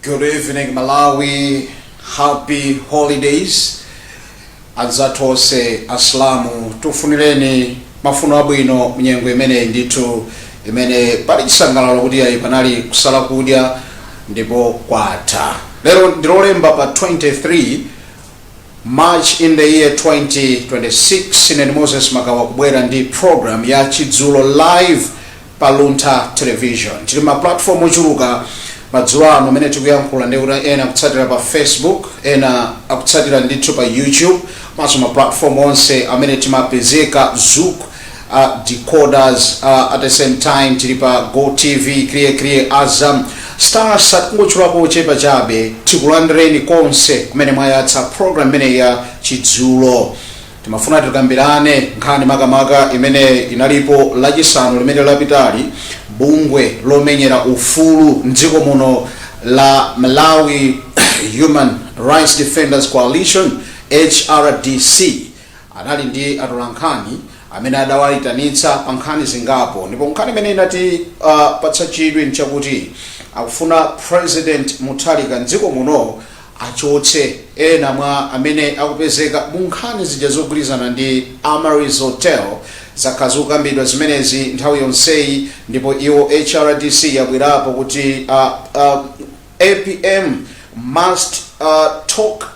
Good evening, Malawi. Happy holidays. Anzatose aslamu tufunireni mafuno abwino mnyengo imene nditu imene pali chisangalalo kuti ayi panali kusala kudya ndipo kwatha. Lero ndilolemba pa 23 March in the year 2026. Ine Moses Magawa kubwera ndi program ya Chidzuro live pa Luntha television. Tili ma platform ochuluka madzulo ano amene tikuyankhula ndi kuti ena akutsatira pa Facebook, ena akutsatira ndithu pa YouTube, maso ma platform onse amene timapezeka Zook, decoders, at the same time tili pa Go TV, Kriye Azam, Starsat kungochulapo chepa chabe tikulandireni konse kumene mwayatsa program imene ya Chidzuro. Timafuna tikambirane nkhani makamaka imene inalipo lachisanu limene lapitali bungwe lomenyera ufulu mdziko muno la Malawi Human Rights Defenders Coalition HRDC anali ndi atolankhani amene adawaitanitsa pa nkhani zingapo, ndipo nkhani imene inati patsa chidwi nchakuti akufuna President Mutharika mdziko muno achotse ena mwa amene akupezeka mu nkhani zija zogwirizana ndi Amaris Hotel zakazukambidwa zimenezi nthawi yonseyi, ndipo iwo HRDC yabwerapo kuti APM must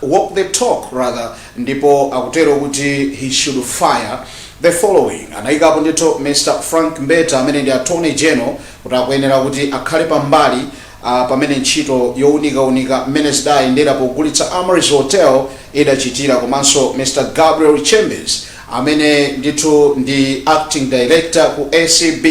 walk the talk rather, ndipo akutero kuti he should fire the following. Anayikapo ndito Mr. Frank Mbeta amene ndi Attorney General kuti akuyenera kuti akhale pambali pamene ntchito yowunika mmene zidayendera pogulitsa Amaris Hotel idachitira, komanso Mr. Gabriel Chambers amene ndithu ndi acting director ku ACB,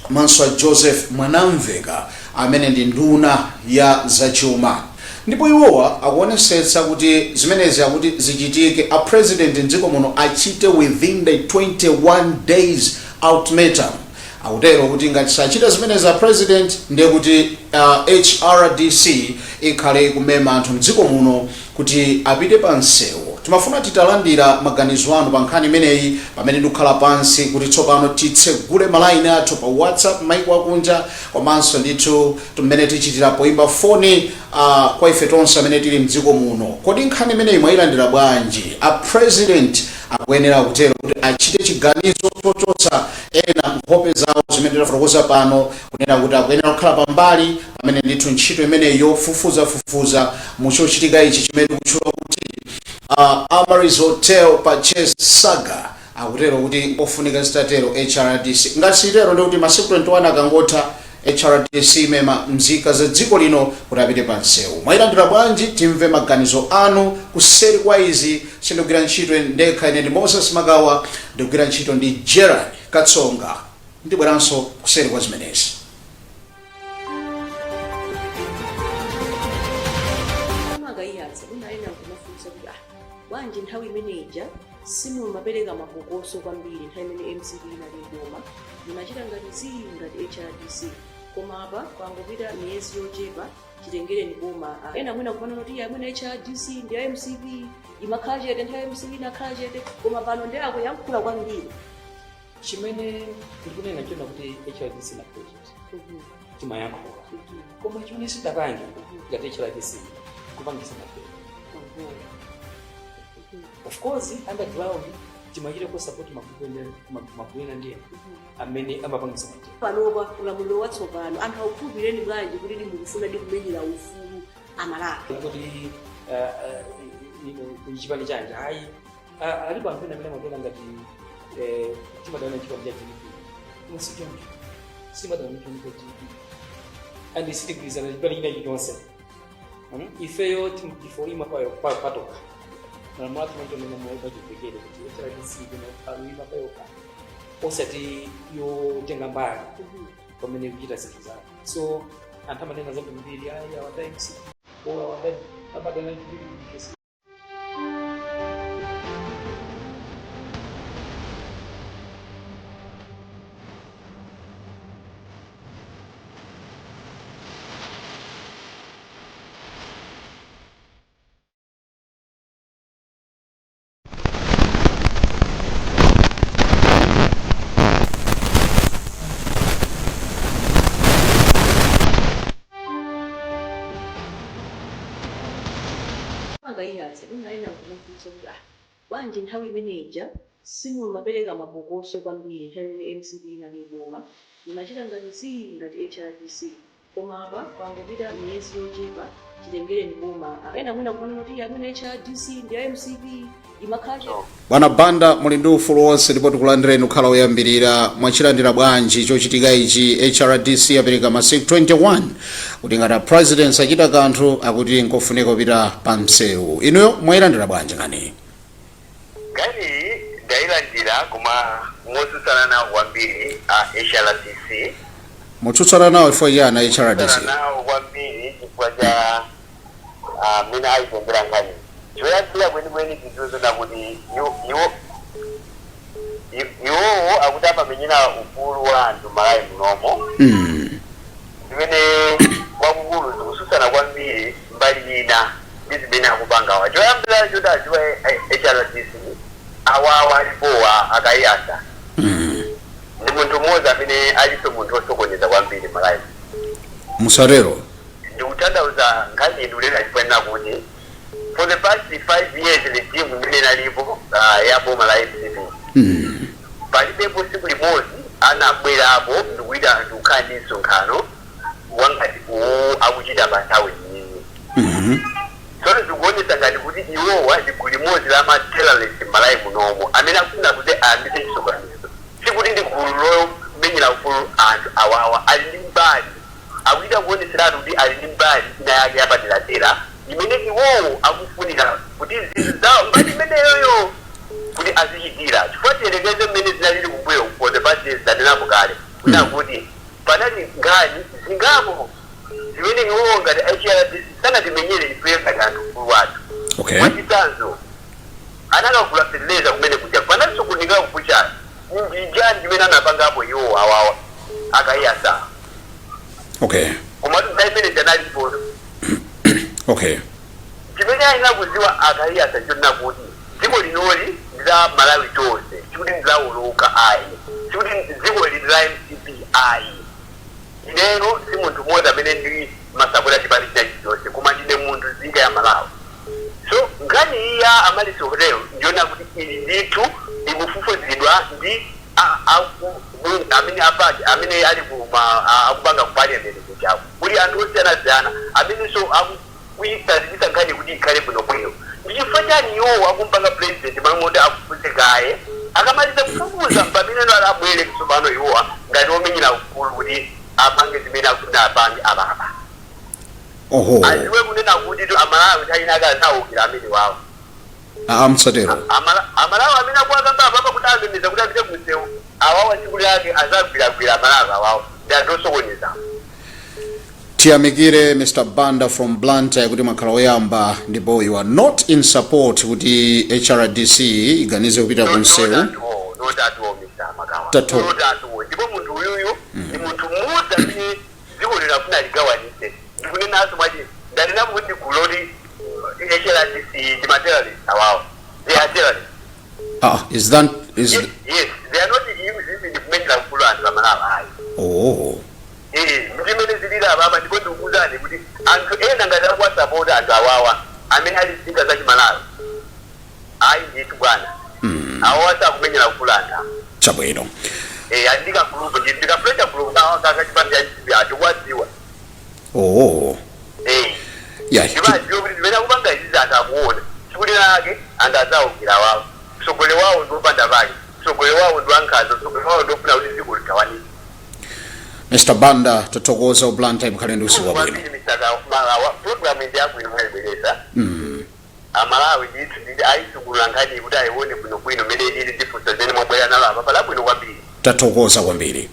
komanso Joseph Mwanamveka amene ndi nduna ya zachuma. Ndipo iwowa akuonesetsa kuti zimenezi akuti zichitike a president mdziko muno achite within the 21 days ultimatum. Akutero kuti ngati sachita zimene za president ndiye kuti HRDC ikhale kumema anthu mdziko muno kuti apite pa msewu. Timafuna titalandira maganizo anu pa nkhani imeneyi pamene ndikukhala pansi kuti tsopano titsegule malayini athu pa WhatsApp maiko akunja, komanso ndithu tumene tichitira poimba foni kwa ife tonse amene tili mdziko muno. Kodi nkhani imeneyi mwayilandira bwanji? A president akuyenera kutero kuti achite chiganizo chochotsa ena nkhope zawo zimene tidafotokoza pano, kunena kuti akuyenera kukhala pambali pamene ndithu ntchito imeneyi yofufuza muchochitika ichi chimene kuchula kuti Amaris Hotel purchase saga. Akutero kuti ofunika zitatero HRDC ngati sitero ndi kuti masiku 21 akangotha HRDC mema mzika za dziko lino kuti apite pa msewu. Mwayilandira bwanji? Timve maganizo anu kuseri kwa izi. Sindikugwira ntchito ndekha, ine ndi Moses Magawa, ndikugwira ntchito ndi Gerard Katsonga, ndibweranso kuseri kwa zimenezi. Wanje nthawi imeneja simu mapereka mabokoso kwambiri nthawi imene MCP inali boma munachita ngati zili ngati HRDC, koma apa kwangopita miyezi yochepa chitengereni boma ena mwina kupana kuti amene HRDC ndi MCP imakhala chete nthawi MCP inakhala chete, koma pano ndi akuyankhula kwambiri. Chimene ndikunena chona kuti HRDC na project timayankhula, koma chimene sidapange ngati HRDC kupangisa na project. Of course, underground timachita ku support mabwena ndiye amene amapangisa mate. Panopa ulamulo watsopano anthu akukhulupireni bwanji kuti ndimukufuna ndikumenyera ufulu amalaka. Kuti chipani chanje hayi alipo anthu amene amapena ngati timadana chipani cha GDP. Musichonje. Simadana chipani cha GDP. And sitigwizana chipani china chonse. Ifeyo before imapayo patoka. Na mwatu mwanto nina mwaiba jipekele kuti HRDC kuna payoka osati yo jenga mbali kwa mene vijita siku zao. So antama nena zambu mbili ya wata MC owa wadai abada na jibili kesi. akayiyatsa unaenda kumufunsa kuti bwanji nthawi imeneja simumapereka mabokoso kwambiri nthawi imene MCP inali boma imachita ngati zii ngati HRDC koma apa pangopita miyezi yochepa chitengere ni boma akaenda mwina kuona kuti amene HRDC ndi MCP imakhala Bwana Banda muli ndi ufulu wonse ndipo tikulandireni kukhala oyambirira mwachilandira bwanji chochitika ichi HRDC apereka masiku 21 kuti ngati president achita kanthu akuti nkofunika kupita pa msewu inuyo mwayilandira bwanji ngani ndailandira koma motsutsana nawo kwambiri HRDC motsutsana nawo ifo yana HRDC nawo kwambiri chifukwa cha mina aitembera ngani choyambira kwenikweni tizozona kuti iwowo akuti apamenyera ufulu wa anthu malayi munomo zimene kwakukulu zikusutsana kwambiri mbali ina ndi zimene akupangawa choyambira choti adziwa HRDC awawa alipowa akayiyasa ndi munthu mmodzi amene aliso munthu osokoneza kwambiri malayi musarero ndikutanthauza nkhani inu lero achikuyenera kuti for the past 5 years regime imene inalipo ya boma la MCP palibepo tsiku limodzi anabwerapo ndikuita anthu kukhala ndi msonkhano wangati uwo akuchita pa nthawi nyinyi tsono zikuonesa ngati kuti iwowa ndi gulu limodzi la ma-terrorist malayi munomo amene akufuna kuti ayambitse chisokonezo sikuti ndi gulu lomenyera ufulu anthu awawa ali ndi mbali akuita kuoneseratu kuti ali ndi mbali ina yake yapaderadera imene iwowo akufunika kuti zinthu zawo mbali imeneyoyo kuti azichitira chifukwa tiyerekeze mmene zinalili kumbuyo for the past years ndanenapo kale kuna kuti panali ngani zingapo zimene iwowo ngati HRDC sanatimenyere ife ngati anthu ufulu wathu mwachitsanzo anakagula fertilizer kumene kuja panalinso kunika kupucha njani zimene anapangapo iwowo awawa akayiyasa komatu nthawi imene janalipo chimene ayina kuziwa akayiyasa chonena kuti dziko linoli ndi la Malawi tonse chikuti ndilawoloka ayi chikuti dziko lili la MCP ayi ineno si munthu mmodzi amene ndi masapota chipani chachilonse koma ndine munthu nzika ya Malawi so nkhani iya Amaliso Hotel ndiona kuti ili ndithu ikufufuzidwa ndi amene ali akupanga ku parliament kuchapo kuli anthu osiyanasiyana amenenso akuyisazikisa nkhani kuti ikhale bwinobwino ndi chifukwa chani iwowo akumpanga president mamoti akufunse kaye akamaliza kufufuza pameneno abwere tsopano iwowa ngati omenyera ufulu kuti apange zimene akufuna apange ababa aziwe kunena kuti Amalawi nthawi inake anawukira amene wawo msatero Amalawi amene akuwakamba ababa kuti amemeza kuti apite kumsewu awawa tsiku lake azagwiragwira Amalawi awawo ndi anthu osokoneza tiyamikire Mr. Banda from Luntha kuti mwakhala oyamba ndipo you are not in support kuti HRDC iganize kupita kumsewu ndipo munthu uyuyu ndi munthu mmodzi amene dziko linafuna ligawanise ndikunenanso mwachi ndanena kuti guloli HRDC ndi ma-terrorists awawo they are terrorists is that yes they are not using kumenyera ufulu anthu Amalawi mtimene zilira ababa ndipo ndikuzani kuti anthu ena ngati akuwasapota anthu awawa amene ali nzika za Malawi ayi ndithu bwana awawa sakumenyera ufulu anthu chabwino andika group ndika pressure group kakachipanda yachipi atokwadziwa ndivaziwe kuti zimene akupanga izizi anthu akuona tsiku lake anthu azawukira wawo msogole wawo ndiopanda vake msogole wawo ndiwankhaza msogole wawo ndiofuna kuti dziko ligawanike Mr. Banda totokoza uBluntha mkhale ndi usiku wabwino program ndi yabwino mwayibwereza Amalawi ndithu ndi ayisungulula nkhani kuti ayione bwinobwino mmene ili ndifunsa zimene mwabwera nalo apa palabwino kwambiri tatokoza kwambiri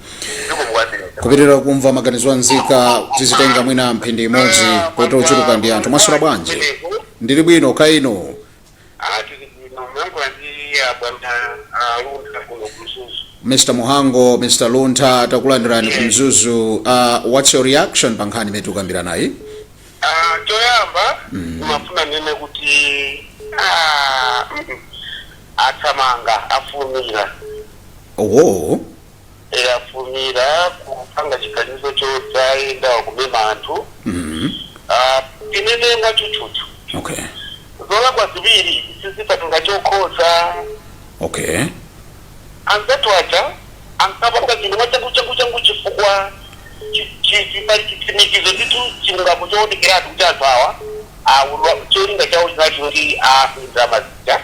kupitirira kumva maganizo anzika tizitenga mwina mphindi imodzi kuti uchuluka ndi anthu mwasula bwanji ndili bwino kaino Mr. Muhango, Mr. Luntha takulandirani kumzuzu what's your reaction pa nkhani imene tikukambira nayi choyamba mafuna nene kuti atsamanga afumira afumira kupanga chiganizo chodzaenda kumema anthu inene ngachuchuchu zola kwa zibiri sisi tungachokoza. Okay. Anzatwacha ankapanga chingwa changu chifukwa chipari chimikizo titu chingamo choonekera kuti anthu awa cholinga chawo chinachoti akuinza mazita.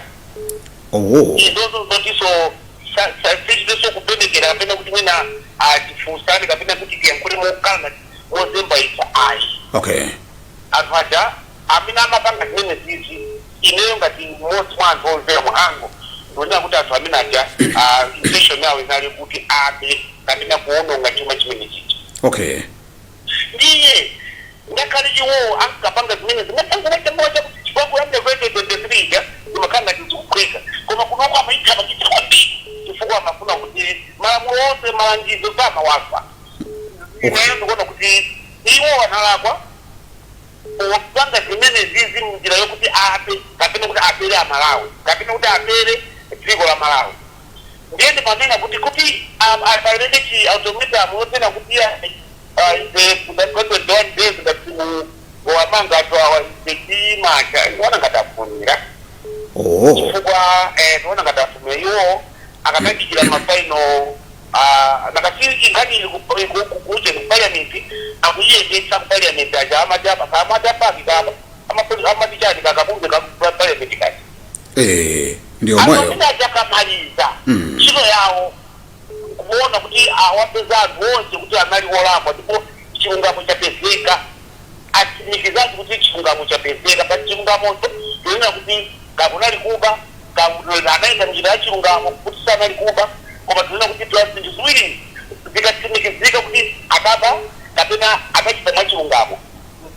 Izozo zotiso sachiteso kupendekera kapena kuti mwina tifusane kapena kuti tiyankhule mokana mozembaisa ayi. Okay. Anthu aja amene amapanga zimene zizi ineyo ngati mmodzi mwa anthu omvera muhango ndionera kuti anthu amene aja intention yawo inali kuti abe kapena kuononga chuma chimene chicha. Okay. Ndiye ngakhale iwo ankapanga zimene zimatangowatangowacha kuti chifukwa yambe 2023 ja imakhala ngati zikukweka koma kunoko amaitha machita kwambiri chifukwa amafuna kuti malamulo onse malangizo samawafa. Ineyo ndikuona kuti iwo analakwa kupanga zimene zizi mnjira yokuti ape kapena kuti apere amalawi kapena kuti apere dziko la Malawi. Ndiye ndimanena kuti apalende chi automata amotena kuti the days that wamanga to our city macha wana ngatafunira. Chifukwa wana ngatafunira yo akatakikira mafaino nakati ngani kukuja ku parliament akuyendesa ku parliament aja amajapa kikaba amatichani kakabunge ka parliament kati. Ndio moyo. Akaja kamaliza. Chino yawo kuona kuti awapeza anthu onse kuti anali olakwa ndipo chilungamo chapezeka atimikizaji kuti chilungamo chapezeka pa chilungamocho toyena kuti kakunali kuba anaenda njira ya chilungamo kuti sanali kuba koma toyena kuti zinthu ziwiri zikatimikizika kuti akaba kapena akachita mwa chilungamo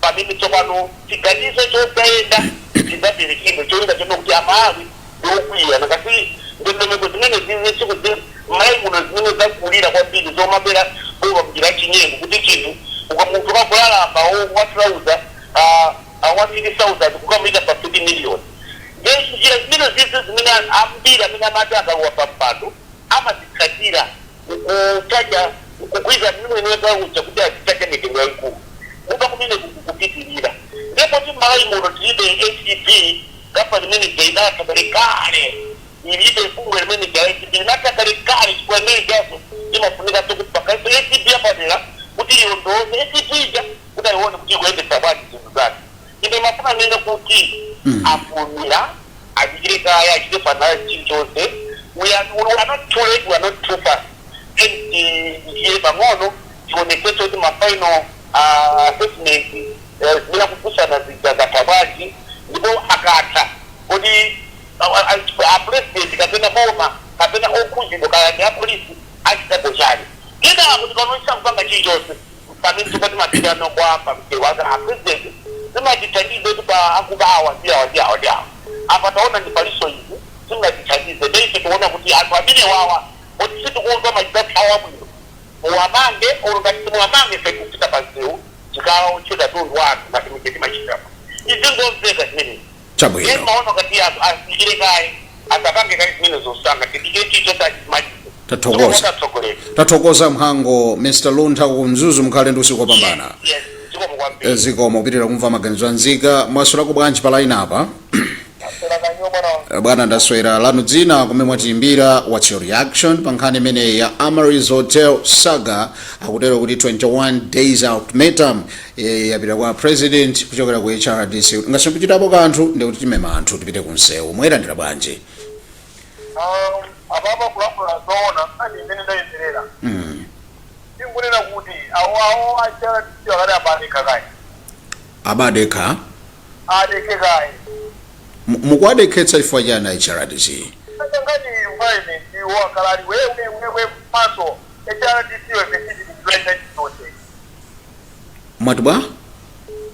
pamene tsopano chiganizo chosayenda chizaperekidwe cholinga chona kuti amalawi ndokwiya nakati ndondomeko zimene zizi chikuzi maimuno zimene zakulira kwambiri zomabera boba mjira chinyengo kuti chinthu ukamuntu kakulalamba watrauza wa50,000 kukamulika pa 50 million. Ngechi njira zimene zizi zimene ambiri amene amati akaluwa pa mpando amazikhatira kutaja kugwiza mimwe uja kuti azitaja mitengo yaikulu mukakumene kupitirira. Ndipo ti maimuno tilibe HDP gapa limene jainata kale ilibe fungo limene jainata kale chikwa mene jaso imafunika to kuti pakaito HDP apadera kuti yondoze HDP ja kuti ione kuti kuende sabati zinthu zake. Ine mafuna nene kuti afunira ajireka ya ajire fanala chinchose we are not too late, we are not too fast. Ndiye bangono tionekete kuti mafaino assessment zimene kukusana zigazatabaji ndipo akatha kuti president kapena boma kapena okhuzindo kaya ya polisi achitako chani kida kuti kanoisa kupanga chilichonse pamene tikati matirano kwapa mtewaza president zimachithandize kuti akubawa ndiyawa apa taona ndi paliso izi zimachithandize ndeife tiona kuti anthu amene wawa kuti sitikuonza machitati awa bwino muwamange olungati muwamange fekufika pansewu chikawo chedatundu wanu ngati mcheti machitapa izingomveka zimene chabwino. Yema ono kati asikire kai atakange kai zimene zosanga tikike chicho tathokoza. Tathokoza mhango Mr. Luntha kumzuzu mkhale ndi usiku wopambana. Yes, zikomo kupitirira kumva maganizo anzika mwasulako bwanji pa line apa. Bwana ndaswera lanu dzina kumene mwatiimbira what's your reaction pa nkhani imene ya Amaris Hotel saga akutero kuti 21 days ultimatum yapita kwa president kuchokera ku HRDC ngasikuchitapo kanthu ndi kuti timema anthu tipite kunsewu mwayilandira bwanji. Ababa kulapula zona kandi imene ndayenderera tingunena kuti awo HRDC akati abadeka kai adeke kai mukwadekhetsa chifukwa chani HRDC ngati environment wakalali wewe maso HRDC wepesiti kublenda chisote mwatibwa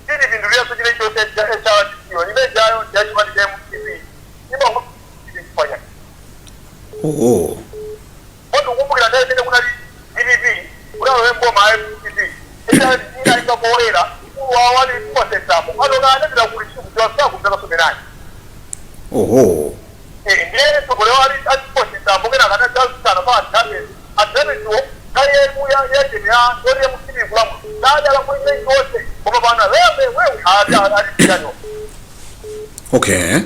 tiri vindu vyaso chile chote HRDC ibe jayo judgment game TV ibo ngofanya Ondo kumbukira ndaye tene kunali DVV ulawe ngoma FTV HRDC ina boera wawali kwa setapo alogana ndira kulishu kwa kutaka somerani ndiye sokolewa aliposi tambukira kana sana pa tabe atebe tu kaye muya yete ya dole mukini kulamu dada la mwenye yote kwa bana wewe haja alipigano Okay.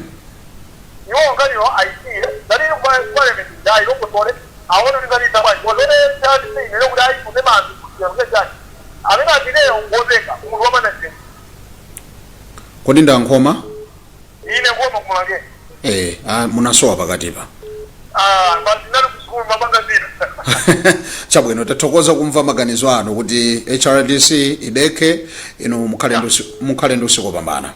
Iwo ngaliwo idea that is why parliament dai lo kutore awona ngali tabai wazone chati ni lo kudai kusema ya chati amena video ngozeka ngoma na sisi Kodi ndankoma? ine ngoma kumage Munasowa pakati pa. basi nalo kusukuru mabanga zina Chabwino tathokoza kumva maganizo anu kuti HRDC ideke ino mukhalendo usikopambana.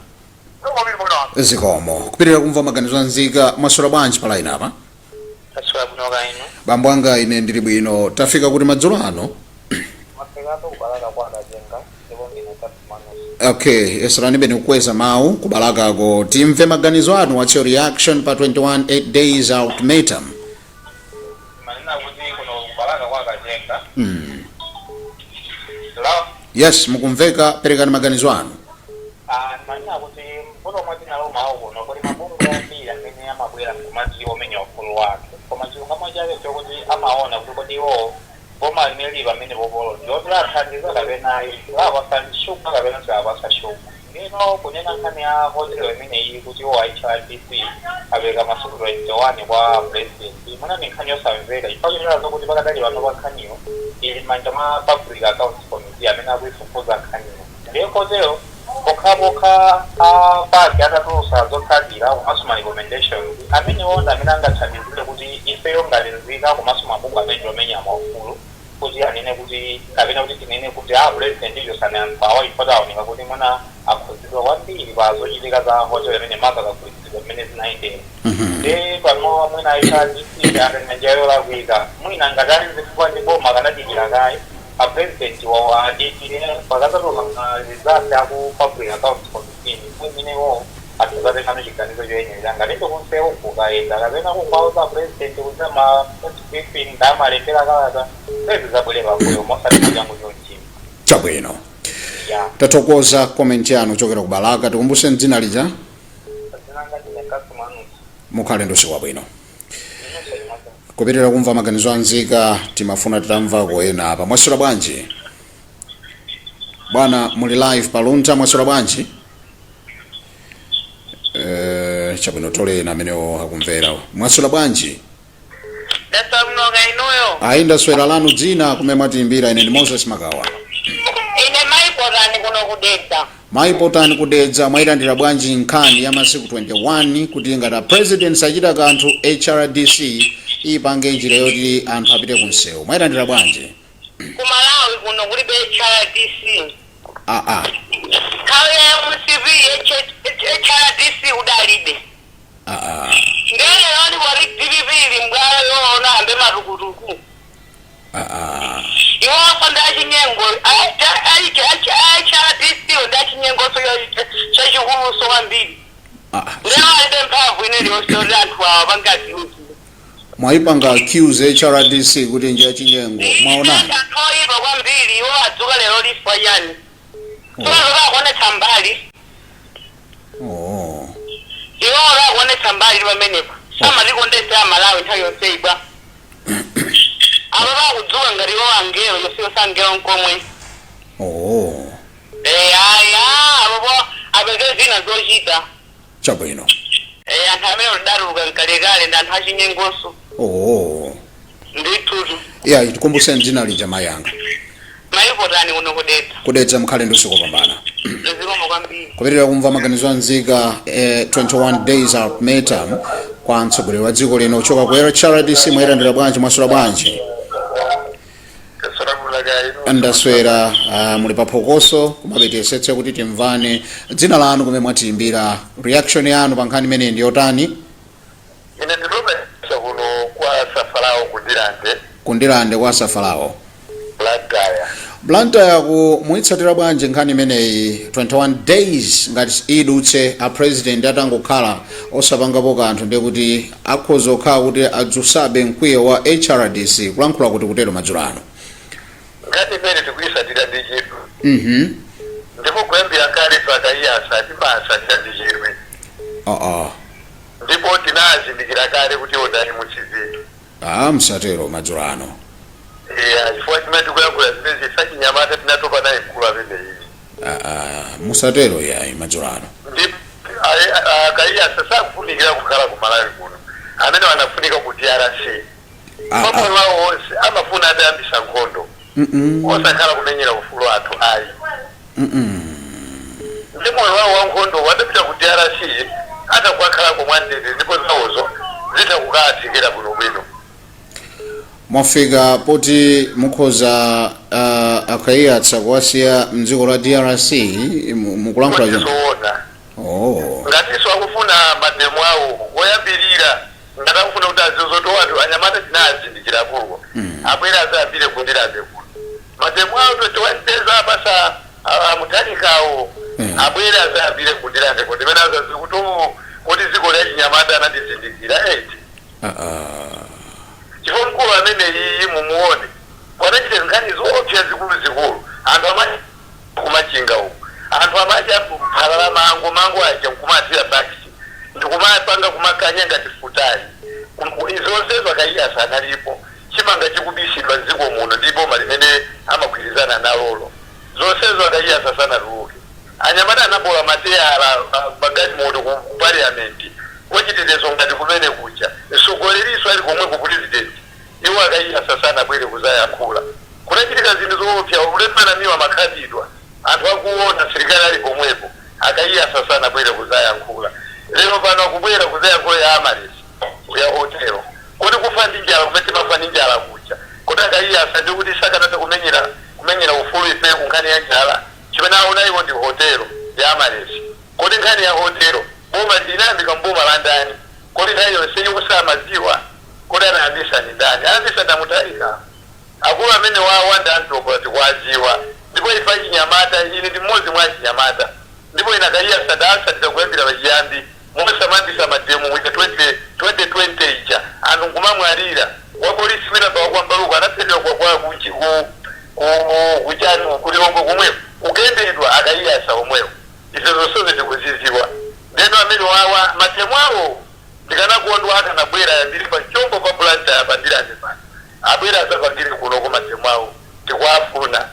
Zikomo kupirira kumva maganizo anzika masura bwanji pala ina apa? Taswira kunoka ino. Bambo anga ine ndili bwino tafika kuti madzulo ano. Mafika to kubalaka kwa kajenga ndipo ngine tatumano. Okay, esrani bene kukweza mawu kubalaka ko timve maganizo anu what's your reaction pa 21 days ultimatum? Manina kuti kuno kubalaka kwa kajenga. Hello? Yes, mukumveka perekani maganizo anu. Manina kuti mbono mwati nalo mawu kuno kuli mabungu ambiri amene amabwera kumadzi omenya ufulu wake. Koma chinthu kamwe chake chokuti amaona kuti iwo boma limeli pamene popolo ndotula athandiza kapena avasashuka kapena savasashuka ndino kunena nkhani ya hotelo imeneyi kuti iwo HRDC apeka masiku 21 kwa president muna ni nkhani yosamveka ifakuchitira zokuti pakadali vano pa nkhaniyo ili manja mwa public accounts committee amene akuifufuza nkhaniyo ndiye kotero pokhapokha apaki atatulusa zotsatira komanso ma recommendations amene wonda amene angathandizire kuti ifeyo ngalinzika komanso mabungu amene omenya maufulu kuti anene kuti kapena kuti tinene kuti president iyo sanambawa ipataoneka kuti mwana akhuzidwa kwambiri pa zochitika za hotel amene maka kakhuzidwa amene zinaendera ndi pano mwina HRDC arenenjayo lakuika mwina ngatali zifukwa ndipo makanadikira kaye president wa adikire pakatatoka result aku public accounts committee mwine wo atuzate kano chiganizo choyenyera ngatindo kunsewo kukaenda kapena kukwauza president kuti ma briefing ndamalembera kalata sezi zabwere pakuyo mosati changu chonchini Chabwino. Tathokoza comment yanu chokera kubalaka tikumbuse dzina lija mukhalendo usiku wabwino. Kupitira kumva maganizo anzika timafuna titamva koena apa mwasura bwanji bwana muli live pa Luntha mwasura bwanji chabwino tole na amenewo akumvera mwasura bwanji Dasa mnoga inoyo aenda swera lanu dzina kumematimbira ine ndi Moses Magawa ine maipotani kuno kudedza maipotani kudedza mwayilandira bwanji nkhani ya masiku 21 kuti ngati president sachita kanthu HRDC ipange njira yoti anthu apite kunsewu mwayilandira bwanji kumalawi kuno kulibe HRDC khawe ya MCV HRDC udalibe ngele yoni wali divivili mbwala yona ambe matukutuku iwo sondachi nyengo HRDC ondachi nyengo chachikulu sowambiri leo alide mphamvu ine liyosori anthu awa pangazi uti mwaipanga accuse HRDC kuti njia chinyengo mwaonani oyipa kwambiri iwo adzuka lero lifa yani sokakuonetsa mbali iwo olakuonetsa mbali pamenepa samatikuondesa amalawi nthawi yonse ibwa aba bakudzuka ngati iwo angelo yosiyo sangelo nkomwe aya abo abeke zina zochita chabwino anthu amene odaluka nkalekale ndi anthu achinyengoso ndithutu iya tikumbuse dzina lija mayanga maipotani kuno kudedza mkhalendo usikopambana zikomo kwambiri kupitira kumva maganizo anzika 21 days ultimatum kwa mtsogoleri wa dziko lino uchoka ku HRDC mwayilandira bwanji mwasula bwanji ndaswera muli paphokoso kumapetesetse kuti timvane dzina lanu kumene mwatiimbira reaction yanu pa nkhani imene ndi yotani ine ndilobe kuno kwa safalawo kundilande kwa safalawo Luntha ku muitsatira bwanji nkhani imeneyi 21 days ngati idutse a president atangokhala osapangapo kanthu ndi kuti akhoza kukhala kuti adzusabe mkwiyo wa HRDC kulankhula kuti kutero madzulo ano ngati pene tikuyisatira ndi chidwi ndipo kuyambira kale pakayiyasa timasatira ndi chidwi ndipo tinazindikira kale kuti odani muchizito msatero madzulo ano chifukwa chimene tikuyankhula zimene sachinyamata tinatopa naye mkulu amene ili musatero yayi madzulo ano ndipo akaiya sasakufunikira kukhala ku Malawi kuno amene wanafunika ku DRC mapolo wawo onse amafuna adayambisa nkhondo osakhala kumenyera ufulu athu ayi ndi moyo wawo wa nkhondo wadapita ku DRC atakwakhala komwandende ndipo zawozo zitakukaathikira kuno bwino. Mwafika poti mukhoza akaiya tsakuwasiya mdziko la DRC mukulankhula zoona ngatiso akufuna mademu awo oyambirira ngati akufuna kuti azizoto wanthu anyamata tinazindikira kuwo abwera azayambire kundirabe kuno mademu awo 21 days abasa amuthanikawo abwera azayambire kundirabe kuno ndimene azazi kuti ziko lya chinyamata anatizindikira eti chifo mkulu amene iyi mumuone wanachite nkhani zoopsa zikulu anthu amachi kumachinga uku anthu amachi aphalala mango aja nkumathira bakisi ndikumapanga kumakanya ngati futali izonsezo akaiya sanalipo chimanga chikubisidwa dziko muno ndipo malimene amagwirizana nalolo zonsezo akaiya sasanatuluke anyamata anabola mateyala magalimoto ku parliament wachitetezo ngati kumene kucha sogoleriso ali komwe ku president iwo akaiya sasanabwere kuzayankhula kunachitika zinthu zoopsa ulemana miwa makhalidwe anthu akuona serikali ali komwepo akaiya sasanabwere kuzayankhula lero pano akubwera kuzayankhula ya amalesi ya hotelo kuti kufa ndi njala kumene timafa ndi njala kucha kuti akaiya asandi kuti sakanatha kumenyera ufulu ife kunkhani ya njala chimene aona iwo ndi hotelo ya amalesi kuti nkhani ya hotelo boma linayambika mboma la ndani kuti nthawi yonse ikusamadziwa kuti anayambisa ni ndani anayambisa ndamutayika akulu amene wawanda anthu tikwaziwa ndipo ifa chinyamata ine ndi mmodzi mwa chinyamata ndipo ina akaiya sadasatira kuyambira pachiyambi mosamambisa mademu wika 2020 ija anthu nkumamwalira wapolisi wina pawakwambaluko anaphedwa kuchani kulilongo kumwepo ukuyendedwa akaiyasa omwewo ife zonse tikuziziwa ndeno amene wawa matemu awo ndikanakondwa akanabwera yambiri pa chombo pa planta yapandirane pano abwera asapangire kunoko matemu awo tikuafuna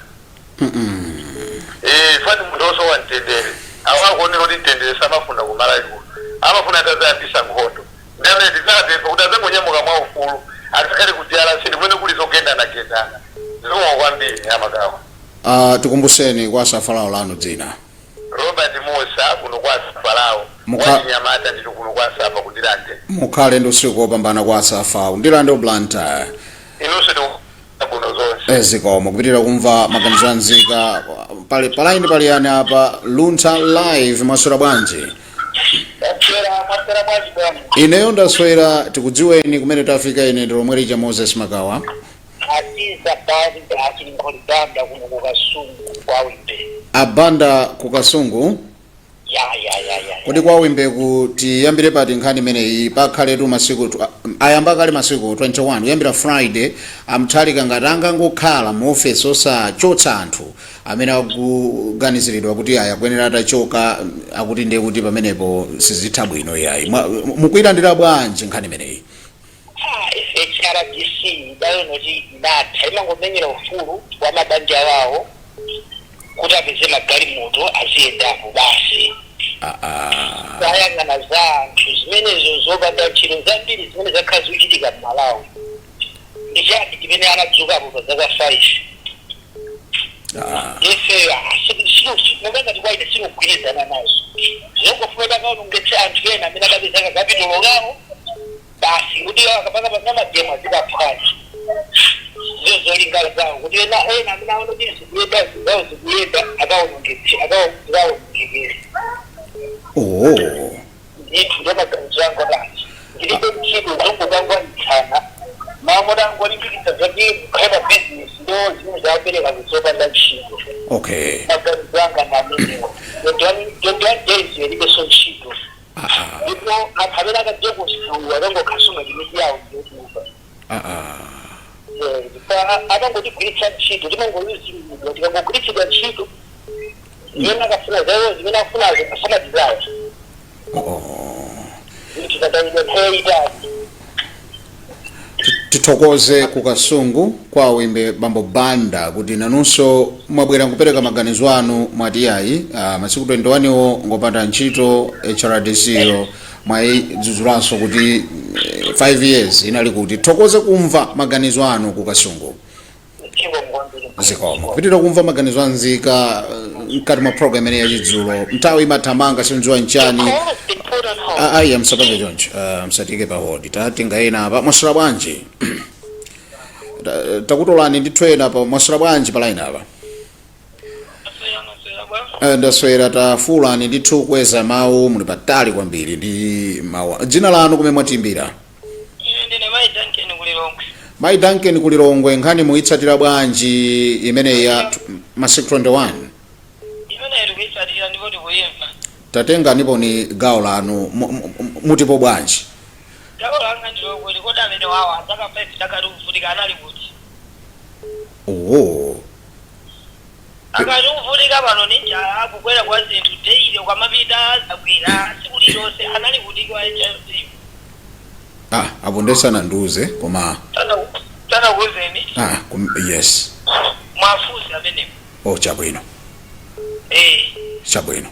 fani munthu onse wamtendere awakuonera kuti mtendere samafuna kumalawi kuno amafuna atazayambisa nkhondo ndamene tizapempha kuti azangonyamuka mwa ufulu akakhale kudyala sindi kumene kuli zogendana zomwe kwambiri amagawa. Tikumbuseni kwa safalawo lanu dzina. Robert Musa kuno kwa safalawo wachinyamata ndito kuno kwa safa kundilande mukhale ndi usiku wopambana kwa safa undilande Luntha inonse kuno zonse ezikomo kupitira kumva maganizo anzika palaini pali yani apa Luntha live maswera bwanji ineyo ndaswera tikudziweni kumene tafika ine ndi lomwe licha Moses Magawa atiza baadhi ya chilinkolidanda kukasungu kwa wimbe abanda kukasungu ya kodi kwa wimbe kuti yambire pati nkhani imeneyi pakhale tu masiku ayamba kale masiku 21 yambira Friday amthalika ngati angangokhala mu office osachotsa anthu amene akuganiziridwa kuti ayakwenera atachoka akuti ndiye kuti pamenepo sizitha bwino yayi mukuyilandira bwanji nkhani imeneyi HRDC dayo noti inatha imangomenyera ufulu wa mabanja wawo kuti apeze magalimoto aziyendapo basi sayang'ana za anthu zimenezo zopanda ntchito zambiri zimene zakhala zikuchitika m'Malawi ndi chati chimene anadzukapo pa zaka 5 ife momanga tikwaita sikugwirizana nazo zokufuna kaonongetse anthu ena amene adapezaka kapitolo kawo basi kuti akapanga pamademo azikaphwanya zolingana zawo kuti ena amene aona kuti zikuyenda zawo zikuyenda akaonongekere ndithu ndamaganizo angu nazo ndilibe ntchito zongokangwanitsana mamodangu alimbikitsa zati kukhayima business ndo zimene zawapereka zizopanda ntchito maganizo anga namenewo 21 days yalibeso ntchito ndipo amene akajokusuwa akangokhasunga chimiti yawo ndiokufa akangotigwiritsa ntchito timangoluzimidwa tikangogwiritsidwa ntchito zimene akafuna zawo zimene afunazo asamatizawo tikatayidwa nthawi itali tithokoze kukasungu kwa wimbe bambo banda kuti nanunso mwabwera kupereka maganizo anu mwati ayi masiku 21 wo ngopanda ntchito HRDC yo mwayidzudzulaso kuti 5 years inali kuti thokoze kumva maganizo anu kukasungu zikomo kupitira kumva maganizo anzika mkati mwa program ya Chidzuro mtawi mathamanga sinziwa nchani ayi amsababe jonje msatike pa hodi tatenga ena apa mwasula bwanji takutolani ndithwena pa mwasula bwanji pa line apa ndaswera tafulani ndithu kweza mawu muli patali kwambiri ndi mawu dzina lanu kumene mwatimbira ndine Duncan kulilongwe Mai Duncan kulilongwe nkhani muitsatira bwanji imene ya masiku 21 imene tikuyitsatira ndipo tikuyimva tatenga ndipo ni gawo lanu mutipo bwanji gawo langa ndilo kuti kodi amene wawa zaka 5 takati kuvutika anali kuti akati kuvutika pano ni njala akukwera kwa zinthu daily kwa mapita zakwira tsiku lilonse anali kuti kwa HRDC apo ndesana nduze koma tana kuzeni yes mwafuzi amene chabwino chabwino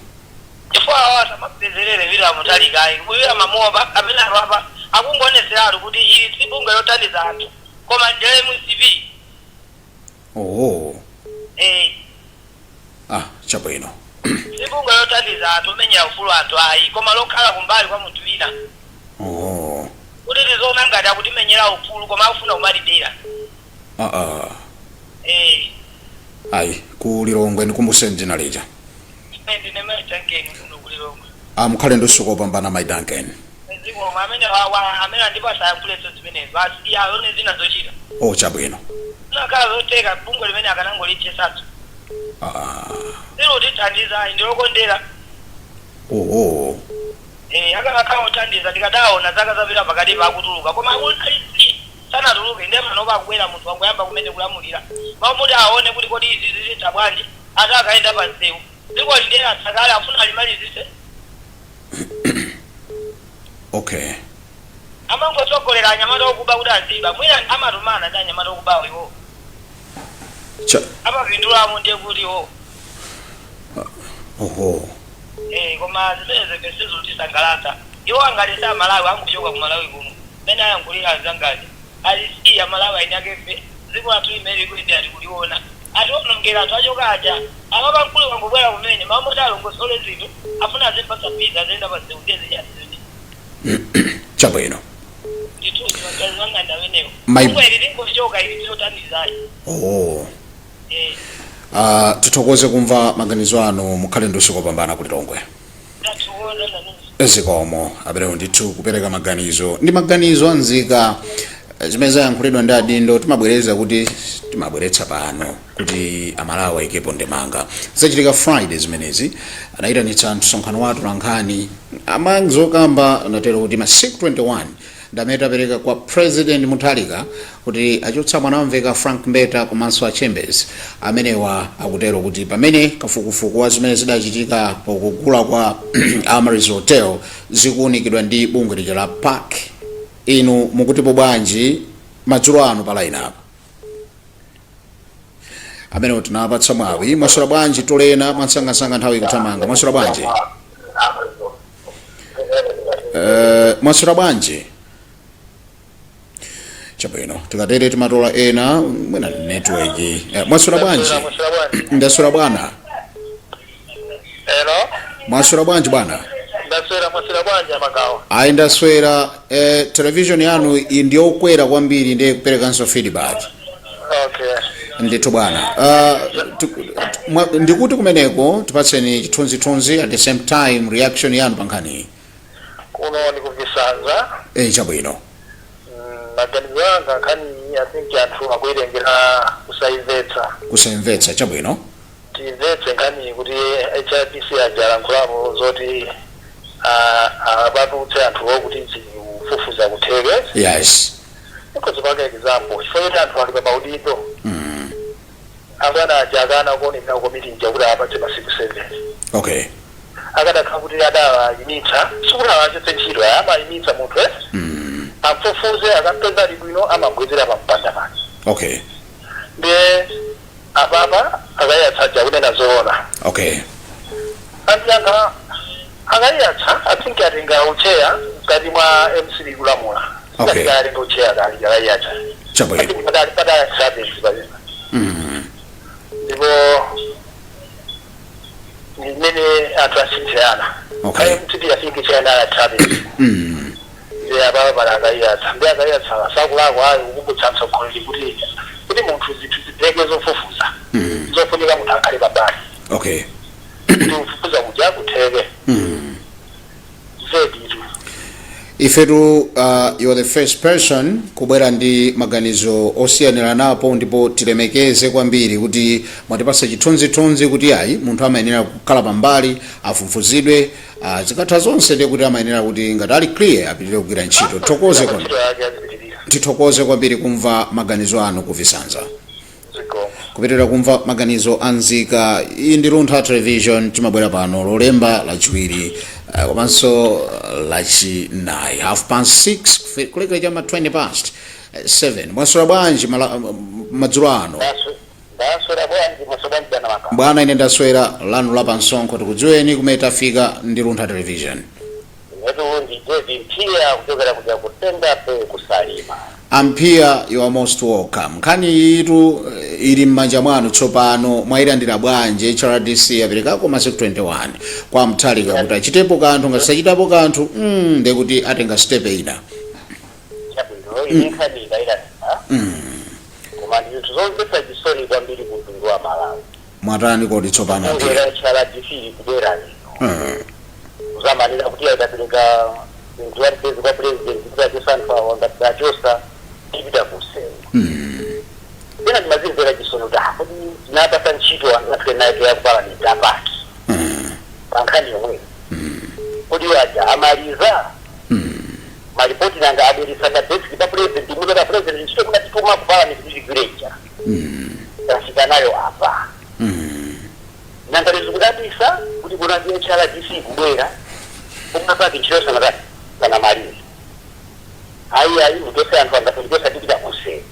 chifukwa awata mapezerere vila mutalikai kuwira mamoba amene apa akungonesera kuti ili sibunga yothandiza anthu koma ndele mu CV chabwino sibunga yothandiza anthu umenya ufulu anthu ayi koma lokhala kumbali kwa munthu wina kuti tizona ngati akutimenyera ufulu koma akufuna kumalipira ayi kulilongwe ndikumbuseni dzina lija ndine Mai Duncan kuno kulilongwe mukhale ndisuka opambana Mai Duncan ziko amene amene andipasa yankhuleso zimenezo basi yone zina zochita chabwino nakhala zoteka bungo limene akanangolichesatu zero tithandiza ndilokondera akakhala othandiza tikadaona zaka zapita pakati pakutuluka koma alisi sanatuluke ndemanopa akubwera munthu wangoyamba kumene kulamulira mamuti aone kuti kodi izi zizitha bwanji ati akaenda pa msewu dziko lidera sakale afuna alimalizise amangotsogolera anyamata okuba kuti aziba mwina amatumana ndi anyamata okubawo iwo amapindulamo ndiye kuti koma zimene sizotisangalatsa iwo angalesa Malawi anguchoka ku Malawi kuno mene ayankulira azangazi alisiya Malawi ainyakefe dziko lathu limene likuti atikuliona ationongera anthu achoka aja amapa mkulu wangobwera kumene mamoti alongosole zinthu afuna azipasa pizza azenda pa seudezi yasini chabwino ndithuzi magazi wanga ndawenewo My- kweli lingochoka ili tiothandizayi tithokoze kumva maganizo anu mukhale ndisuka opambana kulilongwe tathokoza nanuso zikomo apereko ndithu kupereka maganizo ndi maganizo anzika zimene zayankhulidwa ndi adindo timabwereza kuti timabweretsa pano kuti amalawi ayikepo ndemanga zachitika Friday zimenezi anayitanitsa msonkhano wathu la nkhani amangizokamba anatero kuti masiku 21 ndamene tapereka kwa President Mutharika kuti achotsa mwana wamveka Frank Mbeta komanso a Chambers amenewa akutero kuti pamene kafukufuku wa zimene zidachitika pokugula kwa Amaris Hotel zikuunikidwa ndi bungwe lija la Park inu mukutipo bwanji madzulo anu pa line apa amene tinapatsa mwawi mwasula bwanji tolena mwansangasanga nthawi ikuthamanga mwasula bwanji mwasula bwanji chabwino tikatere timatola ena mwina network mwasula bwanji ndasula bwana Hello? mwasula bwanji bwana Mwasula bwanji amagawa. ayi ndaswera television yanu ndiyokwera kwambiri ndiye kuperekanso feedback Okay. ndithu bwana ndikuti kumeneko tipatseni chithunzithunzi at the same time reaction yanu pa nkhani Kuno ni kuvisanza. chabwino Maganizo yanga nkhani I think anthu akuirengera kusaimvetsa chabwino timvetse nkhani kuti HRDC ajalankhulapo zoti abatutse anthuwo kuti zifufuza kutheke. yes Ikodzipanga example chifukwa kuti anthu ali pa maudindo akana ajagana kuoneka komiti njakuti apatse masiku 7 akadakhala kuti adayimitsa sikuti awachetse ntchito amayimitsa munthu amwe afufuze akapeza libwino amagwezera pampanda pake. Okay. Nde ababa akayatsa kunena zoona. Okay. Andianga akayatsa athinki atenga ucheya kati mwa MC kulamula. Okay. Atenga ucheya kali akayatsa. Chabwino. Pada service bali. Ndipo nimene atrasitiana. Okay. Mtiti afiki chana service. Ya baba barakayatsa. Ndiye akayatsa sakulako ayi ukubutsansa kholi kuti munthu zithu zibheke zofufuza. Zofunika munthu akhale babali. Okay. Ufufuza kuja kutheke. Zeditu. Ifetu you're the first person kubwera ndi maganizo osiyanira napo ndipo tilemekeze kwambiri kuti mwatipasa chithunzithunzi kuti ayi munthu amayenera kukhala pambali afufuzidwe zikatha zonse ndi kuti amayenera kuti ngati ali clear apitire kugwira ntchito. Tithokoze kwambiri kumva maganizo anu kuvisanza. Kupitira kumva maganizo anzika. Iyi ndi Luntha television, timabwera pano lolemba lachiwiri komanso lachinayi 6:30 kulekera chama 7. Mwaswera bwanji madzulo ano? Bwana ine ndaswera lanu la pansonkho tikudziweni kumene tafika ndi Luntha television. I'm here, you are most welcome. Nkhani itu ili m'manja mwanu tsopano mwayilandira bwanji HRDC aperekako masiku 21 kwa mthalika kuti achitepo kanthu ngati sachitapo kanthu ndekuti atenga step ina. Mwatani kodi tsopano uzamalira kuti aitapereka ntuwari pezi kwa president kuti achisanfa wangatirachosa ibita kusema. Tena timazimvera chisono kuti tinapasa ntchito anatwenaike yakupala nitapaki. Pankhani yomwe. Kuti waja amaliza. Malipoti nanga aberisa na deski pa president muzaka president ntchito kuna tituma kupala nikuchigwirecha. Tasika nayo apa. Nangalizo kudabisa kuti kuna HRDC kubwera umapaki ntchito sanakati kana malire. Ayi mutose anthu angatolikosa tipita kusema.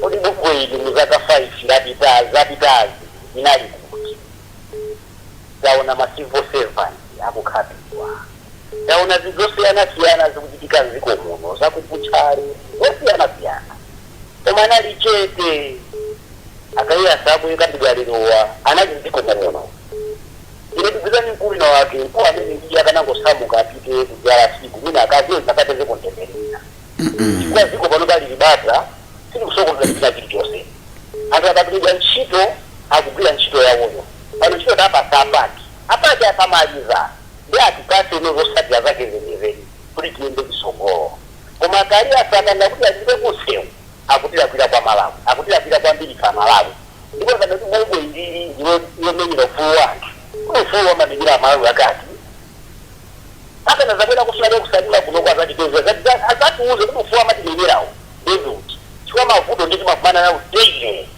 Kuti bukweli muzaka 5 zapitazi inali kuti. Taona ma civil servants akukhatirwa. Taona zigosiyana zikuchitika mziko muno zakupuchari zosiyana. Omwana lichete akaiya sabu yakambigalirowa anaji mziko muno. Ile tuzani mkuli na wake kwa ameni njia kanango samuka apite kujala siku mina akazio nakateze kontemerina. Kwa ziko panoba libata sini kusoko kuzakina kitu chose. Anta kabili nchito akubila nchito ya wono. Pano nchito tapa sapati. Apati ya samaliza. Ndia atukase nuzo sati ya zake zenye. Kuli kiende kisongoro. Kuma karia sakanda kuti ajibe kuseu. Akutila pila kwa malamu. Akutila pila kwa mbili kwa malamu. Ndipo kanda mungu indiri iyo menyi na ufuwa. Ufuwa mamingira malamu ya kati. Hata nazakwenda kusulabia kusalima kunokwa zati tozo. Zati uze kufuwa matingira u. Bezuti. Chukua mavuto ndiki mafumana na uteile.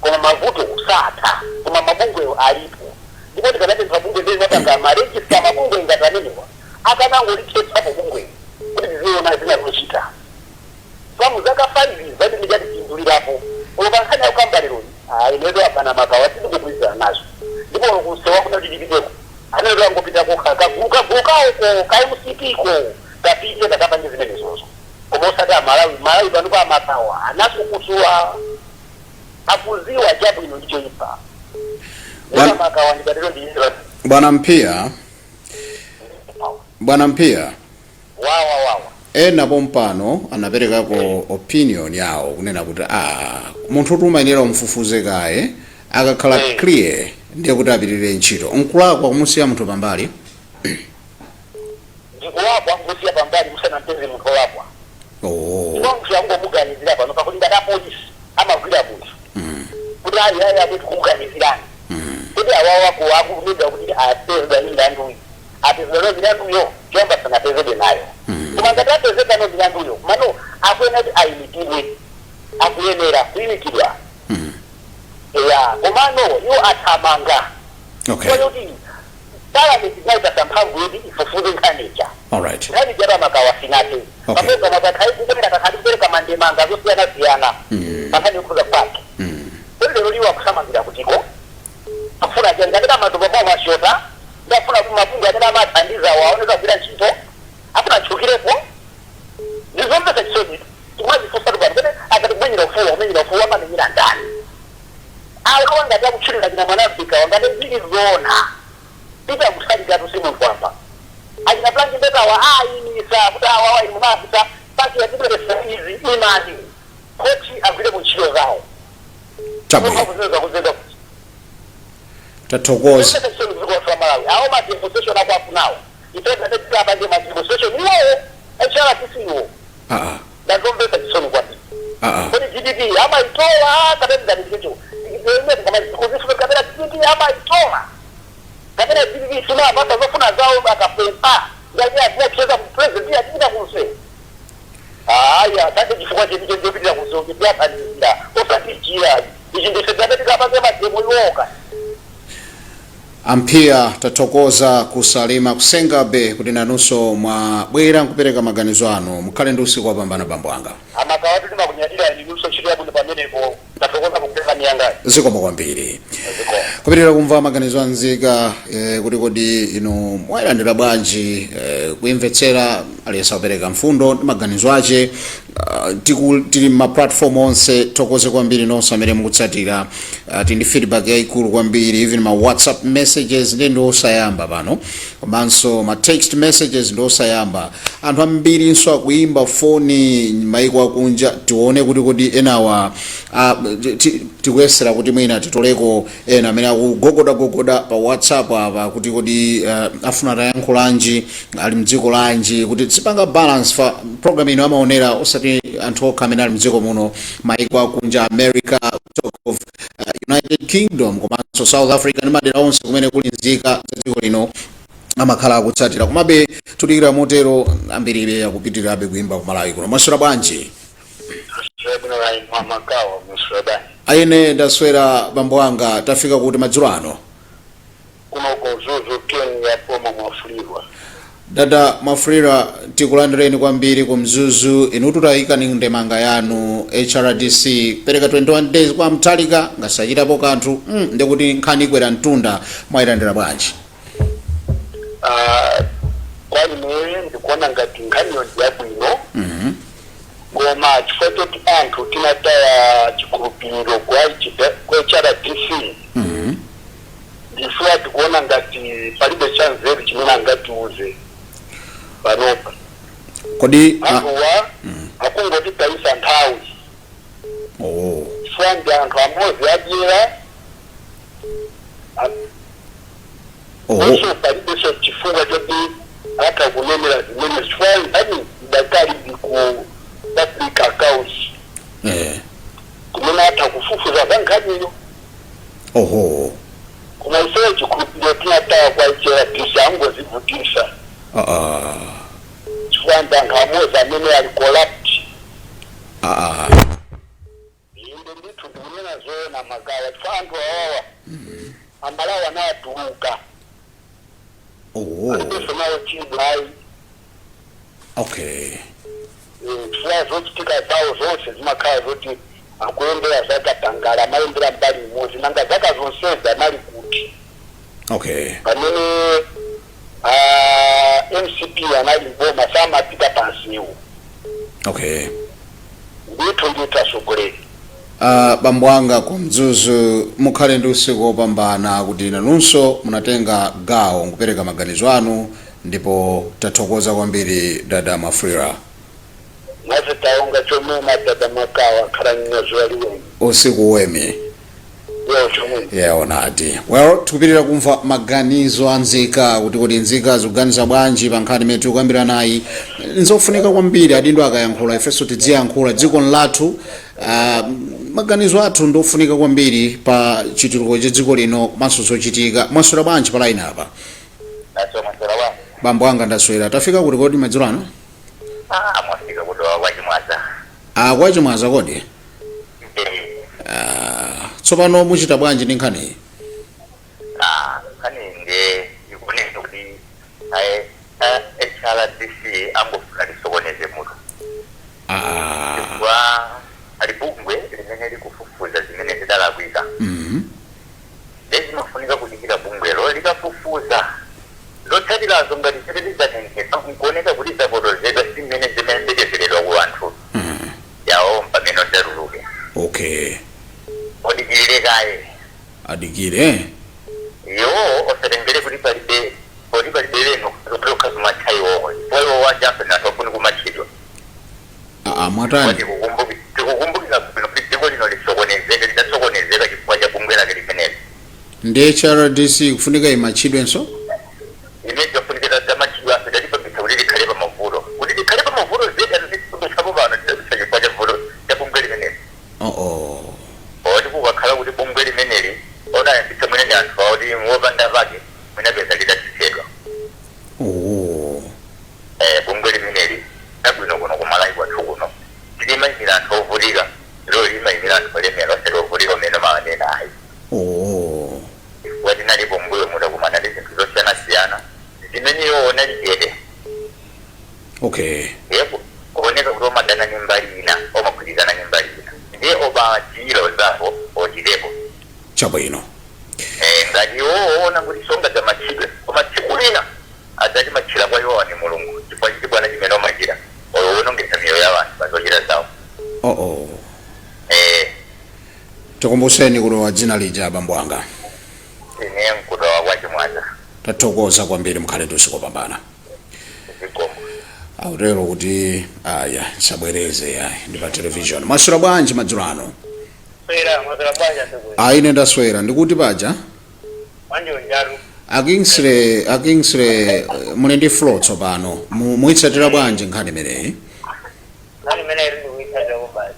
Kuma mavuto usata. Kuma mabungwe alipo. Ndipo tikanate mabungwe ndezi watanga marejista mabungwe ingataniniwa. Hata nangu uliketi hapo bungwe. Kuti ziona zina kuchita. Famu zaka fali zati mijati kindulira hapo. Ulobankani ya ukambalironi. Inedo hapana makawa sidi kukuliza nazo. Ndipo kusewa kuna jidibideko. Anedo wangu pita kukaka. Kuka uko. Kai musitiko. Kapite kakapa njizime nizozo. Kumosada Malawi banuka matawa. Anasu kutua. Apuziwa jabu ino ndicho ipa. Makawa ndikatero ndizira. Bwana Mpia. Wawa. Ena pompano anapereka ko opinion yawo kunena kuti munthu tumayenera umfufuze kaye akakhala clear ndiye kuti apitire ntchito. Nkulakwa kumusiya munthu pambali. Ndikulakwa kumusiya pambali musana mteze munthu olakwa. Munthu yangomuganizira pano pakuti ngati apolisi amagwira munthu. Kuti ali abetu kumuganizirani. Kuti awawa kuwakuumiza kuti apezwa milandu. Apezwa milandu yo chomba sana pezebe nayo. Kuma ngati apezeka no milandu yo mano akwena kuti ayimitidwe. Akuyenera kuyimitidwa. Komano yo athamanga. Okay. Kwa kuti parliament inaita samphamvu yoti ifufuze nkhanecha. All right. Nani jaba makawa sinate. Okay. Pamoja na takai kubera kakadibere kamande manga zote yana ziana. Pakani ukuza paki. Ndio liwa kusama ngira kutiko. Afuna janga kama madogo kwa mashota. Ndafuna kumafunga kana matandiza waoneza bila chito. Afuna chukirepo. Nizombe taksoni. Tumazi kusaru bande akatumenya ufuwa ama ni ndani. Alikuwa ngata kuchirira kina mwanafika wangane zili zona. Bila kusali tusimu kwamba. Ajina planki beta wa ni sa kutawa wa imafisa pasi ya kibele hizi imani. Kochi avile mchilo zao. Tabu. Tatogoza. Ao ma demonstration hapo hapo nao. Ipenda ndio kama ndio demonstration ni wao. Achana kisiwo. Na gombe taksoni kwa nini? Kwa GDP ama itola kadeni za digital. Ndio kama kuzifu kamera GDP ama itola. Kamera GDP sima bata zofuna zao akapesa. Ndio ya kucheza president ya bila kuse. Aya, tata jifua ndio bila kuse. Ndio hapa ndio. Osakikia. Ndio sekretari kama demo yoka. Ampia tatokoza kusalima kusenga be kudina nuso mwa bwera nkupereka maganizo ano mukhale ndi usiku wapambana bambwanga amakawatu timakunyadira ni nuso chiri yabuno pamenepo tatokoza kupeka miyanga zikomo kwambiri kupitirira kumva maganizo anzika kuti kodi ino mwayilandira bwanji kuimvetsera aliyesa kupereka mfundo ndi maganizo ache tili ma platform onse tokoze kwambiri nonse amene mukutsatira tindi feedback yaikulu kwambiri even ma WhatsApp messages ndo osayamba pano komanso ma text messages ndo osayamba anthu ambiri nso akuimba foni maiko akunja tione kuti kodi enawa tikuyesera kuti mwina titoleko ena amene akugogoda pa WhatsApp apa kuti kodi afuna tayankhulanji ali mdziko lanji kuti tsipanga balance fa program ino amaonera osati anthu okha amene ali mdziko muno maiko akunja America talk of United Kingdom komanso South Africa ndi madera onse kumene kuli nzika za dziko lino amakhala akutsatira komabe tulikira motero ambiribe akupitirirabe kuimba kumalawi kuno masura bwanji aine ndaswera bambo anga tafika kuti madzulo ano kuno kuzuzu Kenya poma mwafulirwa dada mafurira tikulandireni kwambiri kumzuzu inu tutayika ni ndemanga yanu HRDC pereka 21 days kwa mtalika ngasachitapo kanthu ndikuti nkhani ikwera mtunda mwayilandira bwanji kwani mwe ndikuona ngati nkhani yabwino ngoma chifukwa kuti anthu tinataya chikhulupiriro kwa HRDC ndifuna tikuona ngati palibe chanzeru chimene angatiuze panopa kodi anthuwa akungoti taisa nthawi fandi anthu amodzi adyera onso palibenso chifukwa choti atha kunemera zimene zifani ani dakali ku public accounts kumene atha kufufuza za nkhaniyo koma iseyo chikhulupiriro tinataya kwa HRDC angozivutisa chifukwa anthu amodzi amene ali corrupt inde ndithu ndikunena zoona magawa chifukwa anthu awawa amalawa anatuluka alibenso nayo chidwayi chifukwa zochitika zawo zonse zimakhala zoti akuyendera zakatangala amayendera mbali imodzi nanga zaka zonsezi anali kuti pamene MCP anali mboma samapita pansiwo ndithu nditasogoleri bambo anga kumzuzu mukhale ndi usiku wopambana kuti nanunso munatenga gawo nkupereka maganizo anu ndipo tathokoza kwambiri dada mafurira mazitaonga chomuma dada makawa khala ninazoaliweni usiku wemi onati well tikupitira kumva maganizo anzika kuti nzika zikuganiza bwanji pa nkhani imene tikukambira nayi nzofunika kwambiri adindo akayankhula ifenso tidziyankhula dziko lathu maganizo athu ndofunika kwambiri pa chitukuko cha dziko lino komanso zochitika mwaswera bwanji pa line apa bambo anga ndaswera tafika kuti kodi madzulo ano mwafika kuti wachimwaza kwachimwaza kodi tsopano muchita bwanji ndi nkhani nkhani nde ikunena kuti HRDC Okay. odikirire kaye Adikire. yo oserengere kuri palide leno kutoka kumatai wowe wewe wajambe na tokuni kumachidwa Mwatani. tikukumbukiza kuno pitiko lino lisokonezeka litasokonezeka chifukwa cha bungwe lake limeneli Ndi HRDC kufunika imachidwe nso? imejja kunikira zamachidwa asajalipa bitawulili kaleba mavulo ulili kaleba mavulo zeta nzikutusabo bana titabisa chifukwa cha vulo cha bungwe limeneli odi kukakhala kuti bungwe limeneli ona yambisa mwene anthu odi muwopanda vake mwene beza lidatisedwa bungwe limeneli nabwino kuno kumalayi kwathu kuno tilimanyira anthu ovulika lero limanyira anthu olemera osati ovulika umene mawanena ayi wati nali bungwe muda kumana ndi zinthu zosiyana-siyana zimenyeyoona ligede yebo kuoneka kuti omadana ni mbali ina omagwirizana ni mbali ina ndiye obatiro zabo otirepo chabwino ngati woona kuti songa za machidwe omatikulina adzati machira kwa yowa ni mulungu chifukwa chiti bwana chimene omachira oyo wonongesa miyoyo ya wanthu pazochita zawo tikumbuseni kulowa dzina lija abambo anga. ine mkutowa kwa chimwaza Tathokoza kwambiri mukhale tusikopambana. zikomo Autero kuti sabwereze ndi pa television. Masura bwanji madzulo ano? Swera mwazira banja segwe. Ine ndaswera ndikuti paja Wanjo njaru. Akingsire muli ndi flow tsopano. Muitsatira bwanji nkhani imeneyi? Nani mene rindu kuitsatira kubazi.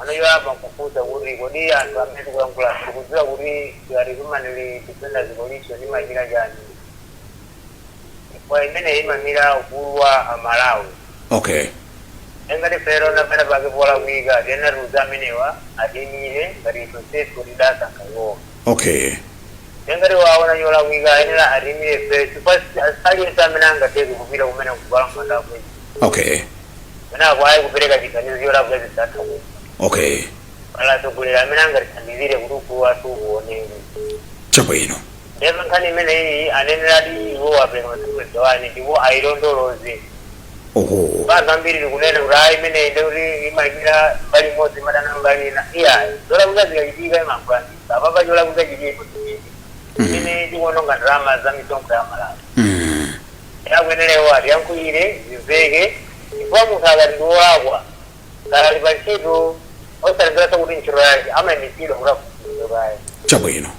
Ano yo hapa kufuta uri kodi anthu amene kuyankula kudziwa kuti yarikuma nili tipenda zikolisho ni majira jani. Kwa imene imamira ukulu wa Malawi. Engati fero na pena pake pola kuiga tena ruza amenewa adimire ngati proseso lidasa kayo. Engati waona yola kuiga enera adimire fero asali esamena tezi kupita kumene kubala manda kwe. Mena kwaye kupereka chikanizo yola kuwezi tata kwe. Ala sokulira amena ngati tandizire kuruku watu kuoneni. Chabwino. Ndevo nkani mene hii anenera di iwo apeleka masikwezi wani iwo airondolozi. Baza mbiri kunene urai mene ndeuri imagira bali mozi madana ngalina iya dola kuzazi kajidiga ima mkwani sababa jola kuzaji jiko mene jikononga drama za mitongo ya Malawi ya kwenele wadi yanku ile zivege ikuwa mkaga nduwagwa kala libachitu osa ngrata kuti nchiro yake ama emitido kura kufuzo bai chabwino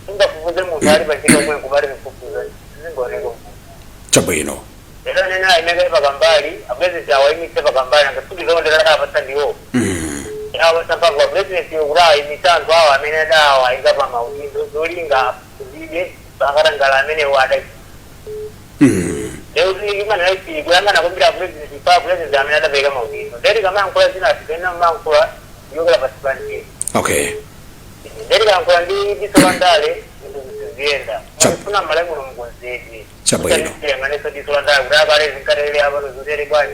inga kufuzo mkali bachitu mwe kubari mkufuzo zingoneko chabwino Ela nena imega pakambali abwezi chawa imise pakambali ngatuki zonde la hapa ndiwo yawa sapa kwa president yura imisanzwa awa amene dawa ingapa maudindo zolinga kuzide bakarangala amene wada leo imana naiti kuyanga na kumbira president pa president amene dabeka maudindo nderi kama nkola zina tena mankula yoga participant nderi kama nkola ndi disondale zienda kuna malengo mgonzedi chabwino manesa disolanda urabare zinkarele abantu zuzere bwani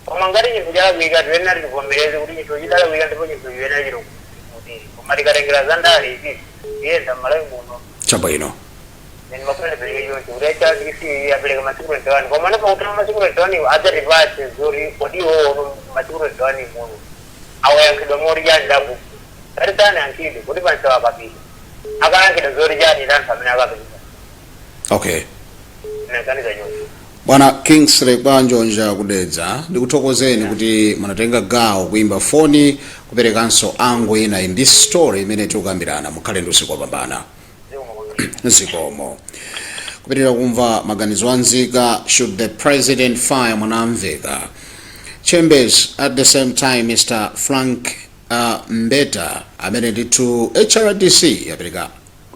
omangari ni kujala wiga twena ndivomereze kuti nito jidala wiga ndipo nito yena jiro kuti komari karengera zandali izi yenda malengo no chabwino neni makole bele yo urecha disi ya bele masikure twani kwa maana pa utama masikure twani ada rivase zuri kodi ho masikure twani mu awa yankido mori janda bu karitana yankido kodi pancha wapapi akana kido zuri jani dan samina wapapi Bwana Kingsley Banjonja kudedza ndikuthokozeni kuti munatenga gawo kuimba foni kuperekanso angwe ina in this story imene tikukambirana mukhale ndi usiku wapambana zikomo kupitirira kumva maganizo anzika should the president fire mwanamveka Chambers at the same time Mr. Frank Mbeta amene ndithu HRDC yapereka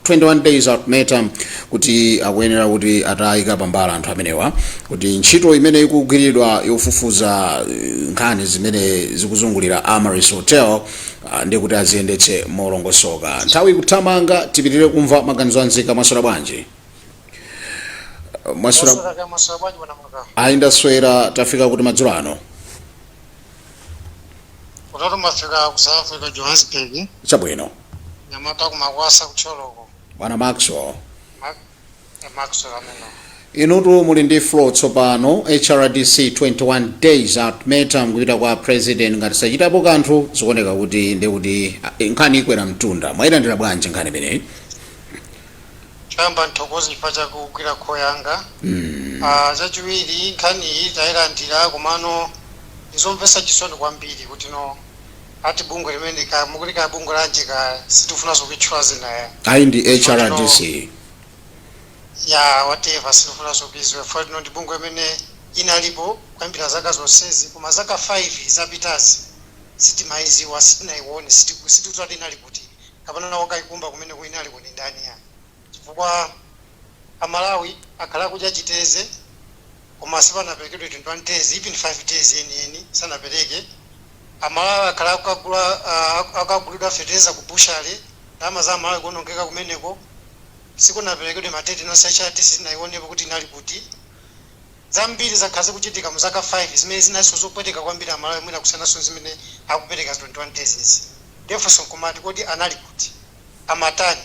21 days ultimatum kuti akuyenera kuti atayika pambala anthu amenewa kuti ntchito imene ikugwiridwa yofufuza nkhani zimene zikuzungulira Amaris Hotel ndi kuti aziyendetse molongosoka nthawi ikuthamanga tipitirire kumva maganizo anzika maswera bwanji ayindaswera tafika kuti madzulo ano Kutoto mafika ku South Africa Johannesburg chabwino nyamata kumakwasa kucholoko Bwana Maxwell Maxwell ameno inutu muli ndi flow tsopano HRDC 21 days ultimatum kupita kwa president ngati sachitapo kanthu zikuoneka kuti ndi kuti nkhani ikwera mtunda mwayilandira bwanji nkhani imeneyi? chamba nthokozi chifukwa chakugwira kho yanga chachiwiri nkhani iyi tayilandira komano izomvetsa chisoni kwambiri kuti no ati bungwe limene mukuti ka bungwe lanjika situfunanso kuitchula zina ayi ndi HRDC ya whatever situfunanso kuizwe for no ndi bungwe limene inalipo kwambira zaka zonsezi koma zaka 5 zapitazi sitimaiziwa sitinaione situtati inali kuti kapena nawo kaikumba kumene kuinali kuti ndani ya chifukwa amalawi akhala kuja chiteze koma sipanaperekedwe 21 days even 5 days eni sanapereke. Amalawi akhala akagulidwa fertilizer ku bushale ndalama za amalawi kuonongeka kumeneko sikunaperekedwe mateti nonse achati sitinaiwonepo kuti inali kuti zambiri zakhazi kuchitika mu zaka 5 zimene zinaso zopweteka kwambiri amalawi mwina kusanaso zimene akupereka 21 days ndefunso nkumati kodi anali kuti amatani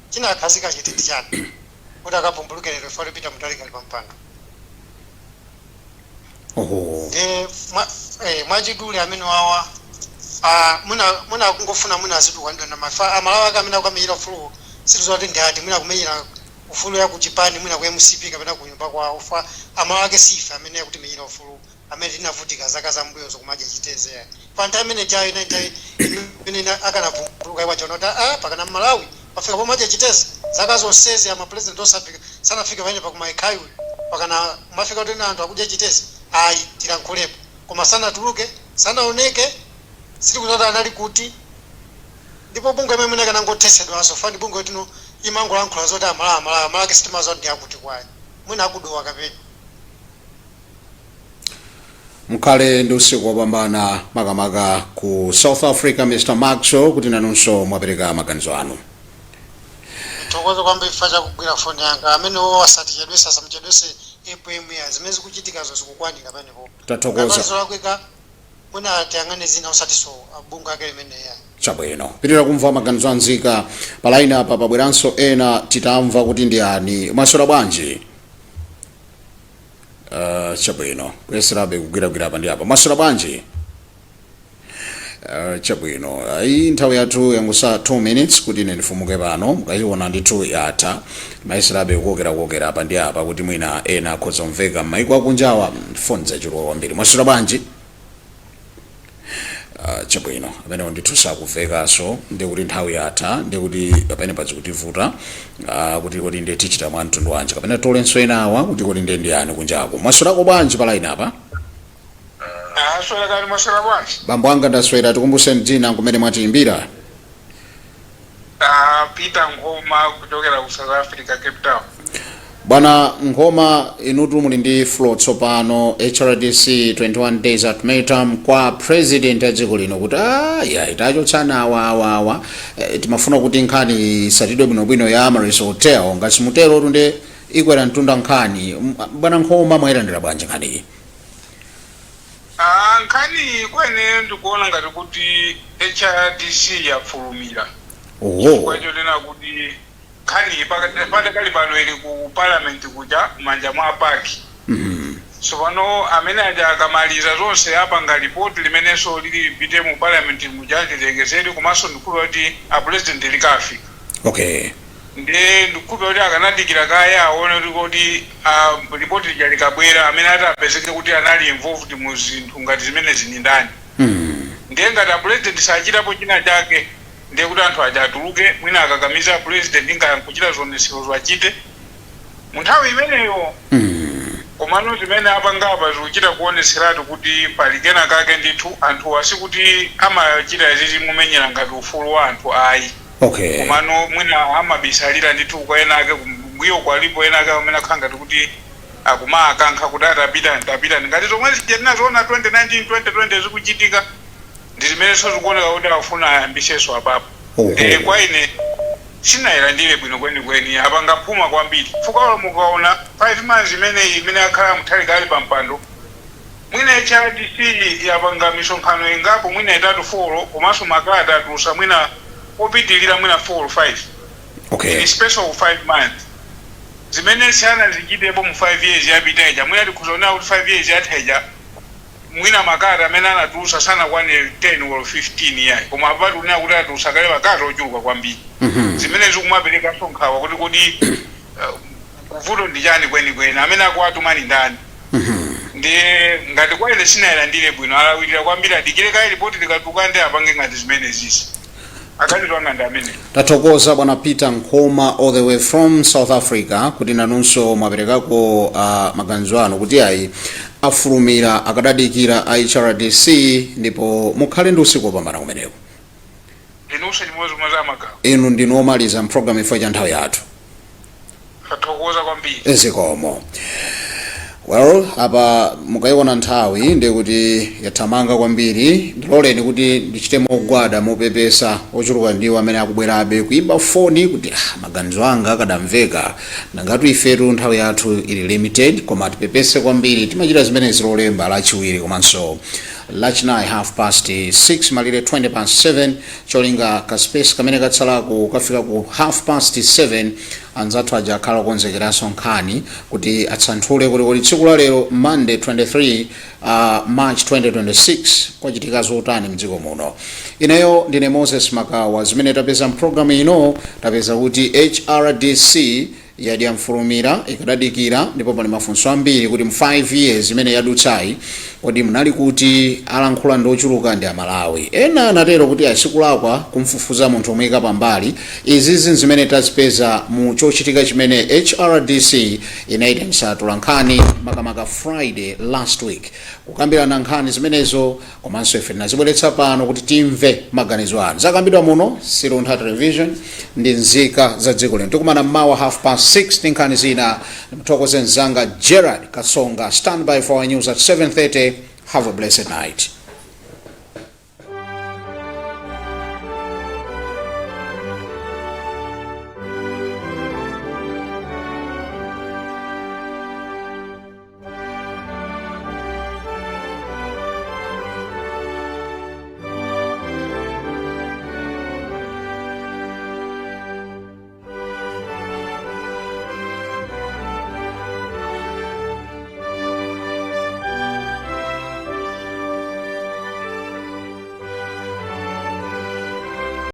china akhazika chititi chake kuti akavumbulukerero fo lipita mutalikali pampando. Mwachidule amene wawa muna kungofuna muna zitukwanidwa na mafa amalawi akamene akameyira ufulu situzoti ndi ati mwina kumenyera ufulu ya kuchipani mwina ku MCP kapena kunyumba kwa ufa amalawi ake sifa amene akuti meyira ufulu amene tinavutika zaka za mbuyozo kumaja chiteze panta amene jayo imene akanavumbuluka iwa chonota pakana Malawi pafika pomaja chiteze zaka zonsezi ama president osafika sanafika pamene pakumaikhayo pakana mafika kuti anthu akuja chiteze ayi tilankhulepo koma sanatuluke sanaoneke sitikuzota anali kuti ndipo bungwe imene mwina kanangothesedwa aso fani bungwe tino imangolankhula zoti amalawi ake sitimazo ndi akuti kwayo mwina akudowa kapena. Mkhale ndi usiku wopambana makamaka ku South Africa Mr. Maxwell kuti nanunso mwapereka maganizo anu. Thokoza kwambiri chifukwa chakugwira foni yanga amene wasatichedwesa samchedwese APM ya zimene zikuchitika zikukwanira panepo. Tathokoza. Zolakwika mwina tiyang'ane zina usatiso bunga ake limene ya. Chabwino. Pitira kumva maganizo anzika palaina apa pabweranso ena titamva kuti ndi ani maswera bwanji. Chabwino. Kweserabe kugwira pandi apa. Maswera bwanji. Chabwino. Iyi nthawi yathu yangusa 2 minutes kuti ine ndifumuke pano mukachiona ndithu yatha maisirabe kukokera pandi apa kuti mwina ena akhoza kumveka maiko akunjawa foni zachilowa kwambiri. Maswera bwanji. Chabwino amene ndithu sakuvekaso ndikuti nthawi yatha ndikuti kapene pazikutivuta kuti ndi tichita mwa mtundu wanji kapena tolenso enawa kuti ndi yani kunjako. Maswerako bwanji palaina apa? Swera kali maswera bwanji. Bambo anga ndaswera tikumbuseni dzina kumene mwatiimbira. Peter Ngoma kuchokera ku South Africa Cape Town. Bwana Ngoma inutu muli ndi flow tsopano HRDC 21 days ultimatum kwa president ya dziko lino kuti itachotsana awa timafuna kuti nkhani isatidwe bwinobwino ya Amaris Hotel ngati mutero tunde ikwera mtunda nkhani. Bwana Ngoma mwayilandira bwanji nkhani iyi? Nkhani kwene ndikuona ngati kuti HRDC yapfulumira. Kwacho tena kuti nkhani pakali pano ili ku parliament kuja manja mwa paki. So pano amene aja akamaliza zonse apanga report limenenso lilipite mu parliament muja tilengezedi komanso ndikhupa kuti a president likafika. Okay. Nde ndikhupa kuti akanadikira kaya aone kuti report lija likabwera amene atapezeke kuti anali involved mu zinthu ngati zimene zini ndani. Ndiye ngati a president sachitapo china chake ndiye kuti anthu aja atuluke mwina akakamiza president ingakuchita zonesero zwachite munthawi imeneyo. Komano zimene apangapa zikuchita kuoneseratu kuti palikena kake ndithu anthu asikuti amachita izizi mumenyera ngati ufulu wa anthu ayi. Okay. Komano mwina amabisalira ndithu kwa ena ake kumbuyo kwalipo ena ake amene akhanga kuti akuma akankha kuti atapita ngati zomwe zinazoona 2019 2020 zikuchitika ndi zimene zikuoneka kuti afuna ayambiseso apapo. Kwa ine sinayilandire bwino kwenikweni apangaphuma kwambiri fuka mukaona 5 months imene akhala muthalikali pampando mwina HRDC yapanga misonkhano ingapo mwina itatu 4 komanso makalata atusa mwina opitilira mwina 4 or 5. Okay. In special 5 months zimene sana zichitepo mu 5 years yapitaija mwina tikuzona kuti 5 years yatheja mwina makata amene anatusa sana kwane 10 or 15 yayi koma apatu una kuti atusa kale makata ochuluka kwambiri zimene zikumapereka sonkhawa kuti vuto ndi chani kwenikweni amene akuwatumani ndani ndi ngati kwa ine sinayilandire bwino alawirira kwambiri adikire kayi ripoti likatuka ndi apange ngati zimene zisi akati twanga ndi amene tathokoza bwana Peter Nkhoma all the way from South Africa kuti nanunso mwaperekako maganizo anu kuti ayi afulumira akadadikira HRDC ndipo mukhale ndi usiku wopambana kumeneko. inunso chimodzi mwaza magawo inu ndinu omaliza mpulogalamu ifo cha nthawi yathu. tathokoza kwambiri Zikomo. Well, apa mukayiona nthawi ndi kuti yathamanga kwambiri ndiloleni kuti ndichite mogwada mopepesa ochuluka ndiwo amene akubwerabe kuimba foni kuti maganizo anga akadamveka nangati ifetu nthawi yathu ili limited koma tipepese kwambiri timachita zimene zilolemba lachiwiri komanso lachinayi 6:30 malire 7 cholinga ka space kamene katsalako kafika ku 7:30 anzathu aja akhala okonzekeranso nkhani kuti atsanthule kuti tsiku la lero Monday 23 March 2026 kwachitika zotani mdziko muno. Ineyo ndine Moses Makawa zimene tapeza mpulogalamu ino tapeza kuti HRDC yadi amfulumira ikadadikira ndipo pali mafunso ambiri kuti mu 5 years imene yadutsayi kodi munali kuti alankhula ndi ochuluka ndi amalawi ena anatero kuti asikulakwa kumfufuza munthu omuyika pambali. Izi zimene tazipeza mu chochitika chimene HRDC inayitanitsa atolankhani makamaka Friday last week kukambirana nkhani zimenezo komanso ife tinazibweretsa pano kuti timve maganizo anu. Zakambidwa muno si Luntha television ndi nzika za dziko lino tikumana mmawa 6:30 nkhani zina mthokoze mzanga Gerard Kasonga. Stand by for our news at 7:30. Have a blessed night.